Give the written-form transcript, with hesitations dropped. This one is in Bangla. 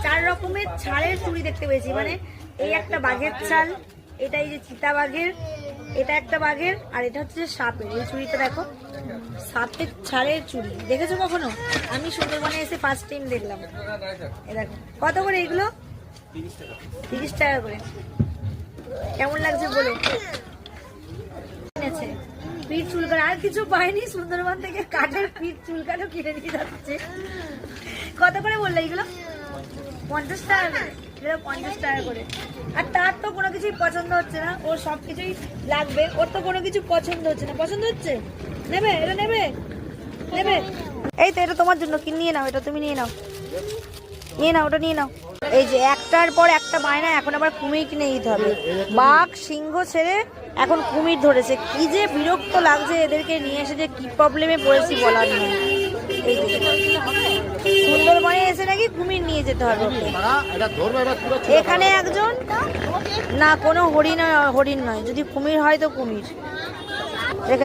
4 রকমের ছাড়ের চুড়ি দেখতে পেয়েছি। মানে এই একটা বাঘের ছাল, এটা এই যে চিতা বাঘের, এটা একটা বাঘের, আর এটা হচ্ছে সাপের। এই চুড়িটা দেখো, সাপের ছাড়ের চুড়ি। দেখেছো কখনো? আমি সুন্দরবনে এসে ফার্স্ট টাইম দেখলাম। এ দেখো কত করে এগুলো? 30 টাকা করে। কেমন লাগছে বলো? পিঠ চুলকানো আর কিছু পাইনি, সুন্দরবন থেকে কাঠের পিঠ চুলকানো কিনে নিয়ে যাচ্ছে। কত করে বললো এগুলো? 50 টাকা করে। 50 টাকা করে। আর তার তো কোনো কিছুই পছন্দ হচ্ছে না, ওর সবকিছুই লাগবে, ওর তো কোনো কিছু পছন্দ হচ্ছে না। পছন্দ হচ্ছে? নেবে? এটা নেবে? নেবে? এই তো এটা তোমার জন্য, কিনে নিয়ে নাও, এটা তুমি নিয়ে নাও, নিয়ে নাও, ওটা নিয়ে নাও। এই যে একটার পর একটা বায়না, এখন আবার কুমির কিনে দিতে হবে। বাঘ সিংহ ছেড়ে এখন কুমির ধরেছে। কি যে বিরক্ত লাগছে এদেরকে নিয়ে এসে, যে কি প্রবলেমে পড়েছি বলার নেই। এই যে সুন্দরবনে এসে নাকি কুমির নিয়ে যেতে হবে। এখানে একজন না, কোনো হরিণ নয়, যদি কুমির হয় তো কুমির।